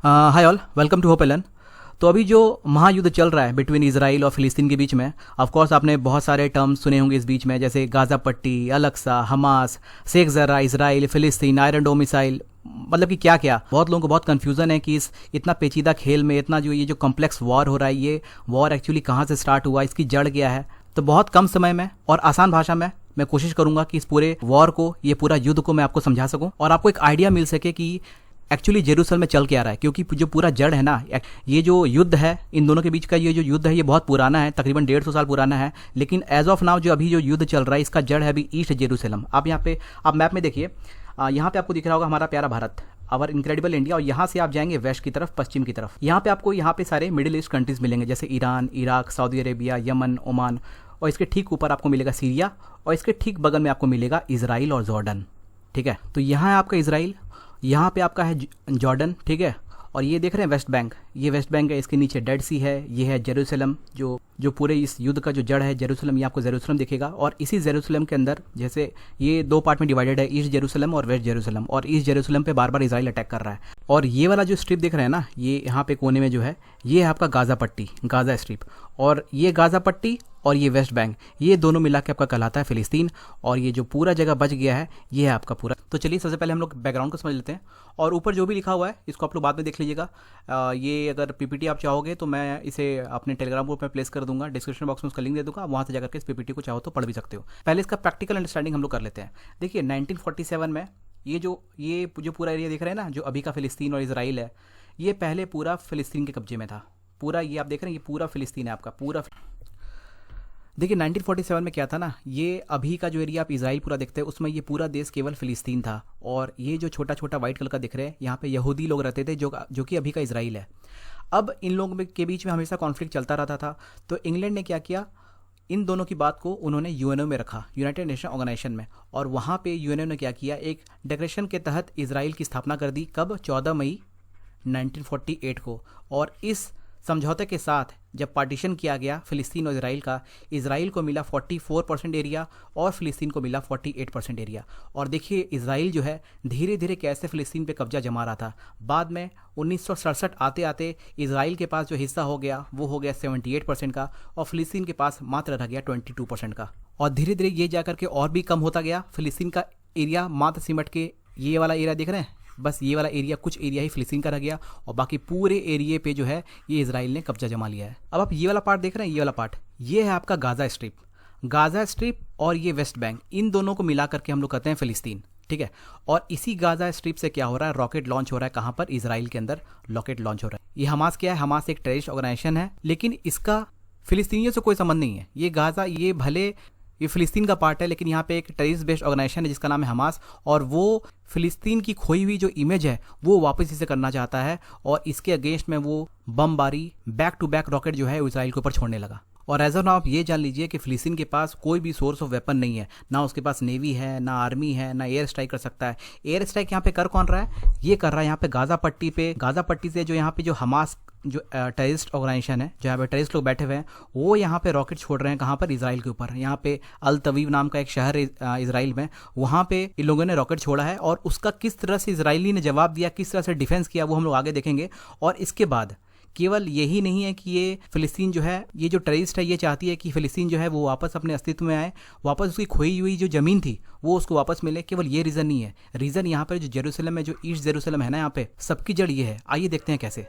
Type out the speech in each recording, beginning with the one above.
Hi all, welcome to Hope Allen. तो अभी जो महायुद्ध चल रहा है बिटवीन इजराइल और फिलिस्तीन के बीच में, ऑफ कोर्स आपने बहुत सारे टर्म्स सुने होंगे इस बीच में, जैसे गाज़ा पट्टी, अल-अक्सा, हमास, शेख जरा, इजराइल, फिलिस्तीन, आयरन डोम मिसाइल, मतलब कि क्या क्या। बहुत लोगों को बहुत कन्फ्यूज़न है कि इस इतना पेचीदा खेल में, इतना जो ये जो कॉम्प्लेक्स वॉर हो रहा है, ये वॉर एक्चुअली कहाँ से स्टार्ट हुआ, इसकी जड़ क्या है। तो बहुत कम समय में और आसान भाषा में मैं कोशिश करूंगा कि इस पूरे वॉर को, ये पूरा युद्ध को मैं आपको समझा सकूं और आपको एक आइडिया मिल सके कि एक्चुअली जेरूसलम में चल के आ रहा है। क्योंकि जो पूरा जड़ है ना, ये जो युद्ध है इन दोनों के बीच का, ये जो युद्ध है ये बहुत पुराना है, तकरीबन 150 साल पुराना है। लेकिन एज ऑफ नाउ जो अभी जो युद्ध चल रहा है, इसका जड़ है अभी ईस्ट जेरूसलम। आप यहाँ पे आप मैप में देखिए, यहाँ पे आपको दिख रहा होगा हमारा प्यारा भारत, आवर इनक्रेडिबल इंडिया। और यहाँ से आप जाएंगे वेस्ट की तरफ, पश्चिम की तरफ, यहाँ पे आपको यहाँ पे सारे मिडिल ईस्ट कंट्रीज मिलेंगे, जैसे Iran, Iraq, Saudi Arabia, Yemen, Oman. और इसके ठीक ऊपर आपको मिलेगा सीरिया, और इसके ठीक बगल में आपको मिलेगा इसराइल और जॉर्डन। ठीक है, तो यहाँ है आपका इसराइल, यहाँ पे आपका है जॉर्डन। ठीक है, और ये देख रहे हैं वेस्ट बैंक, ये वेस्ट बैंक है, इसके नीचे डेड सी है, ये है जेरूसलम। जो पूरे इस युद्ध का जो जड़ है जेरूसलम, ये आपको जेरूसलम दिखेगा। और इसी जेरूसलम के अंदर, जैसे ये दो पार्ट में डिवाइडेड है, ईस्ट जेरूसलम और वेस्ट जेरूसलम। और ईस्ट जेरूसलम पे बार बार इसराइल अटैक कर रहा है। और ये वाला जो स्ट्रिप देख रहे हैं ना, ये यहाँ पे कोने में जो है, ये है आपका गाज़ा पट्टी, गाज़ा स्ट्रिप। और ये गाज़ा पट्टी और ये वेस्ट बैंक, ये दोनों मिला के आपका कहलाता है फिलिस्तीन। और ये जो पूरा जगह बच गया है, ये है आपका पूरा। तो चलिए सबसे पहले हम लोग बैकग्राउंड को समझ लेते हैं। और ऊपर जो भी लिखा हुआ है इसको आप लोग बाद में देख लीजिएगा। ये अगर पीपीटी आप चाहोगे तो मैं इसे अपने टेलीग्राम ग्रुप में प्लेस कर दूंगा, डिस्क्रिप्शन बॉक्स में उसका लिंक दे दूंगा, वहाँ से जाकर के इस पीपीटी को चाहो तो पढ़ भी सकते हो। पहले इसका प्रैक्टिकल अंडरस्टैंडिंग हम लोग कर लेते हैं। देखिए 1947 में ये जो पूरा एरिया दिख रहा है ना, जो अभी का फिलिस्तीन और इसराइल है, ये पहले पूरा फिलिस्तीन के कब्जे में था। पूरा ये आप देख रहे हैं, ये पूरा फिलिस्तीन है आपका पूरा। देखिए 1947 में क्या था ना, ये अभी का जो एरिया आप इसराइल पूरा देखते हैं, उसमें ये पूरा देश केवल फिलिस्तीन था। और ये जो छोटा छोटा वाइट कलर का दिख रहे हैं, यहाँ पे यहूदी लोग रहते थे, जो कि अभी का इसराइल है। अब इन लोगों के बीच में हमेशा कॉन्फ्लिक्ट चलता रहता था। तो इंग्लैंड ने क्या किया, इन दोनों की बात को उन्होंने यूएनओ में रखा, यूनाइटेड नेशन ऑर्गेनाइजेशन में। और वहाँ पे यूएनओ ने क्या किया, एक डिक्लेरेशन के तहत इसराइल की स्थापना कर दी। कब? 14 मई 1948 को। और इस समझौते के साथ जब पार्टीशन किया गया फिलिस्तीन और इसराइल का, इसराइल को मिला 44% एरिया और फिलिस्तीन को मिला 48% एरिया। और देखिए इसराइल जो है धीरे धीरे कैसे फिलिस्तीन पे कब्जा जमा रहा था। बाद में 1967 आते आते इसराइल के पास जो हिस्सा हो गया वो हो गया 78% का, और फिलिस्तीन के पास मात्र रह गया 22% का। और धीरे धीरे ये जाकर के और भी कम होता गया। फिलिस्तीन का एरिया मात्र सिमट के, ये वाला एरिया देख रहे हैं, बस ये वाला एरिया, कुछ एरिया ही फिलिस्तीन का रह गया, और बाकी पूरे एरिया पे जो है ये इसराइल ने कब्जा जमा लिया है। अब आप ये वाला पार्ट देख रहे हैं, ये वाला पार्ट, ये है आपका गाज़ा स्ट्रिप। गाज़ा स्ट्रिप और ये वेस्ट बैंक, इन दोनों को मिला करके हम लोग कहते हैं फिलिस्तीन। ठीक है, और इसी गाज़ा स्ट्रिप से क्या हो रहा है, रॉकेट लॉन्च हो रहा है। कहाँ पर? इसराइल के अंदर रॉकेट लॉन्च हो रहा है। ये हमास क्या है? हमास एक टेररिस्ट ऑर्गेनाइजेशन है, लेकिन इसका फिलिस्तीनियों से कोई संबंध नहीं है। ये गाज़ा, ये भले ये फिलिस्तीन का पार्ट है, लेकिन यहाँ पे एक टेररिस्ट बेस्ड ऑर्गेनाइजेशन है जिसका नाम है हमास, और वो फिलिस्तीन की खोई हुई जो इमेज है वो वापस इसे करना चाहता है। और इसके अगेंस्ट में वो बमबारी, बैक टू बैक रॉकेट जो है इसराइल के ऊपर छोड़ने लगा। और एज ऑफ नाउ आप ये जान लीजिए कि फिलिस्तीन के पास कोई भी सोर्स ऑफ वेपन नहीं है, ना उसके पास नेवी है, ना आर्मी है, ना एयर स्ट्राइक कर सकता है। एयर स्ट्राइक यहाँ पे कर कौन रहा है? ये कर रहा है यहाँ पे गाज़ा पट्टी पे। गाज़ा पट्टी से जो यहाँ पे जो हमास जो टेररिस्ट ऑर्गेनाइजेशन है, जहाँ पे टेररिस्ट लोग बैठे हुए हैं, वो यहाँ पे रॉकेट छोड़ रहे हैं। कहाँ पर? इसराइल के ऊपर। यहाँ पे अल तवीव नाम का एक शहर है इसराइल में, वहाँ पे इन लोगों ने रॉकेट छोड़ा है। और उसका किस तरह से इसराइली ने जवाब दिया, किस तरह से डिफेंस किया, वो हम लोग आगे देखेंगे। और इसके बाद केवल यही नहीं है कि ये फिलिस्तीन जो है, ये जो टेररिस्ट है, ये चाहती है कि फिलिस्तीन जो है वो वापस अपने अस्तित्व में आए, वापस उसकी खोई हुई जो ज़मीन थी वो उसको वापस मिले। केवल ये रीज़न नहीं है, रीज़न यहाँ पर जो जेरूसलम है, जो ईस्ट जेरूसलम है ना, यहाँ पे सबकी जड़ ये है। आइए देखते हैं कैसे।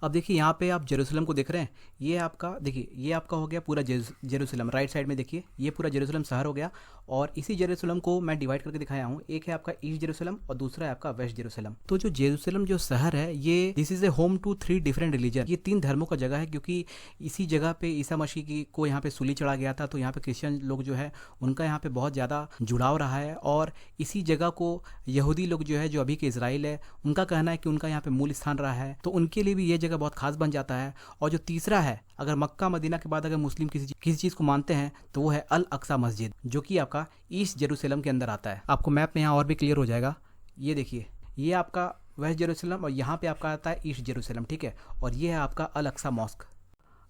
अब देखिए यहाँ पे आप जेरूसलम को देख रहे हैं, ये आपका, देखिए ये आपका हो गया पूरा जेरूसलम। राइट साइड में देखिए ये पूरा जेरूसलम शहर हो गया। और इसी जेरूसलम को मैं डिवाइड करके दिखाया हूँ, एक है आपका ईस्ट जेरूसलम और दूसरा है आपका वेस्ट जेरूसलम। तो जो जेरूसलम जो शहर है, ये this is a home to 3 different religion. ये 3 धर्मों का जगह है, क्योंकि इसी जगह पे ईसा मसीह की को यहाँ पे सूली चढ़ा गया था। तो यहाँ पे क्रिश्चियन लोग जो है उनका यहाँ पे बहुत ज़्यादा जुड़ाव रहा है। और इसी जगह को यहूदी लोग जो है, जो अभी के इसराइल है, उनका कहना है कि उनका यहाँ पे मूल स्थान रहा है। तो उनके लिए भी ये जगह बहुत खास बन जाता है। और जो तीसरा है, अगर मक्का मदीना के बाद अगर मुस्लिम किसी चीज़ को मानते हैं तो वो है अल अक्सा मस्जिद, जो कि आपका ईस्ट जेरूसलम के अंदर आता है। आपको मैप में यहाँ और भी क्लियर हो जाएगा। ये देखिए, ये आपका वेस्ट जेरूसलम और यहाँ पे आपका आता है ईस्ट जेरूसलम। ठीक है, और ये है आपका अल अक्सा मॉस्क।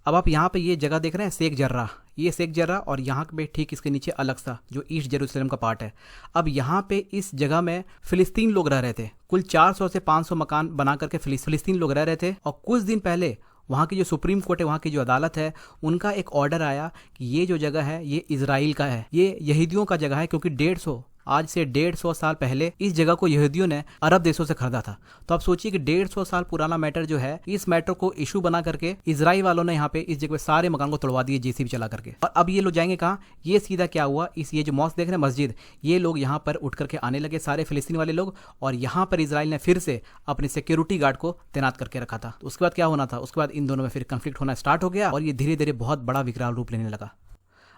अब आप यहाँ पे ये जगह देख रहे हैं शेख जर्राह, ये शेख जर्राह और यहाँ पे ठीक इसके नीचे अलक्सा जो ईस्ट जेरूसलम का पार्ट है। अब यहाँ पे इस जगह में फिलिस्तीन लोग रह रहे थे, कुल 400 से 500 मकान बना करके फिलिस्तीन लोग रह रहे थे। और कुछ दिन पहले वहाँ की जो सुप्रीम कोर्ट है, वहाँ की जो अदालत है, उनका एक ऑर्डर आया कि ये जो जगह है ये इजराइल का है, ये यहूदियों का जगह है, क्योंकि आज से 150 साल पहले इस जगह को यहूदियों ने अरब देशों से खरीदा था। तो आप सोचिए कि 150 साल पुराना मैटर जो है, इस मैटर को इशू बना करके इजराइल वालों ने यहाँ पे इस जगह पे सारे मकान को तोड़वा दिए जेसीबी चला करके। और अब ये लोग जाएंगे कहाँ? ये सीधा क्या हुआ, ये जो मॉस्क देख रहे हैं मस्जिद, ये लोग यहाँ पर उठ करके आने लगे सारे फिलिस्तीन वाले लोग, और यहाँ पर इजराइल ने फिर से अपने सिक्योरिटी गार्ड को तैनात करके रखा था। तो उसके बाद क्या होना था, उसके बाद इन दोनों में फिर कंफ्लिक्ट होना स्टार्ट हो गया और ये धीरे धीरे बहुत बड़ा विकराल रूप लेने लगा।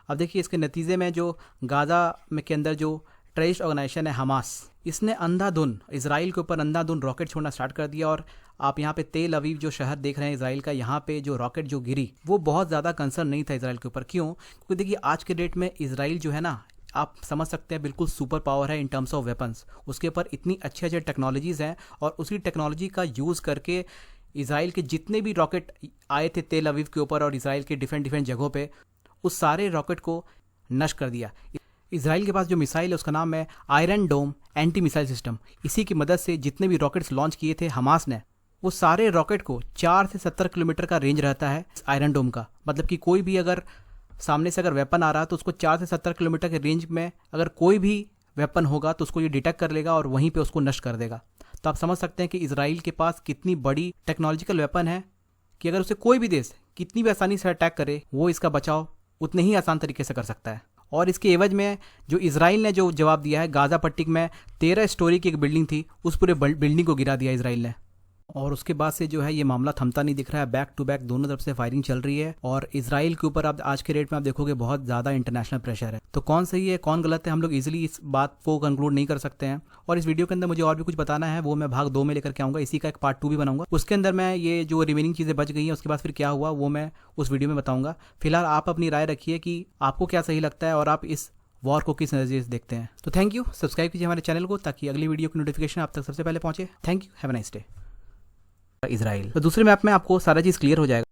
अब देखिए इसके नतीजे में जो गाजा में के अंदर जो टेररिस्ट ऑर्गेनाइजेशन है हमास, इसने अंधाधुन इसराइल के ऊपर अंधाधुन रॉकेट छोड़ना स्टार्ट कर दिया। और आप यहाँ पे तेल अवीव जो शहर देख रहे हैं इसराइल का, यहाँ पे जो रॉकेट जो गिरी वो बहुत ज़्यादा कंसर्न नहीं था इसराइल के ऊपर। क्यों? क्योंकि देखिए आज के डेट में इसराइल जो है ना, आप समझ सकते हैं बिल्कुल सुपर पावर है इन टर्म्स ऑफ वेपन्स। उसके ऊपर इतनी अच्छे अच्छे टेक्नोलॉजीज़ हैं और उसी टेक्नोलॉजी का यूज़ करके इसराइल के जितने भी रॉकेट आए थे तेल अवीव के ऊपर और इसराइल के डिफरेंट जगहों पे, उस सारे रॉकेट को नष्ट कर दिया। इसराइल के पास जो मिसाइल है उसका नाम है आयरन डोम एंटी मिसाइल सिस्टम। इसी की मदद से जितने भी रॉकेट्स लॉन्च किए थे हमास ने, वो सारे रॉकेट को 4 से 70 किलोमीटर का रेंज रहता है आयरन डोम का। मतलब कि कोई भी अगर सामने से अगर वेपन आ रहा है तो उसको 4 से 70 किलोमीटर के रेंज में अगर कोई भी वेपन होगा तो उसको ये डिटेक्ट कर लेगा और वहीं पर उसको नष्ट कर देगा। तो आप समझ सकते हैं कि इसराइल के पास कितनी बड़ी टेक्नोलॉजिकल वेपन है कि अगर उसे कोई भी देश कितनी भी आसानी से अटैक करे, वो इसका बचाव उतने ही आसान तरीके से कर सकता है। और इसके एवज में जो इसराइल ने जो जवाब दिया है, गाजा पट्टी में 13 स्टोरी की एक बिल्डिंग थी, उस पूरे बिल्डिंग को गिरा दिया इसराइल ने। और उसके बाद से जो है ये मामला थमता नहीं दिख रहा है, बैक टू बैक दोनों तरफ से फायरिंग चल रही है और इसराइल के ऊपर आप आज के डेट में आप देखोगे बहुत ज़्यादा इंटरनेशनल प्रेशर है। तो कौन सही है कौन गलत है हम लोग इजीली इस बात को कंक्लूड नहीं कर सकते हैं। और इस वीडियो के अंदर मुझे और भी कुछ बताना है, वो मैं भाग 2 में लेकर के आऊँगा। इसी का एक पार्ट 2 भी बनाऊंगा, उसके अंदर मैं ये जो रिमेनिंग चीज़ें बच गई हैं उसके बाद फिर क्या हुआ वो मैं उस वीडियो में बताऊँगा। फिलहाल आप अपनी राय रखिए कि आपको क्या सही लगता है और आप इस वॉर को किस नज़रिए से देखते हैं। तो थैंक यू, सब्सक्राइब कीजिए हमारे चैनल को ताकि अगली वीडियो की नोटिफिकेशन आप तक सबसे पहले पहुंचे। Thank you, have a nice day. Israel तो दूसरे मैप में आपको सारा चीज़ क्लियर हो जाएगा।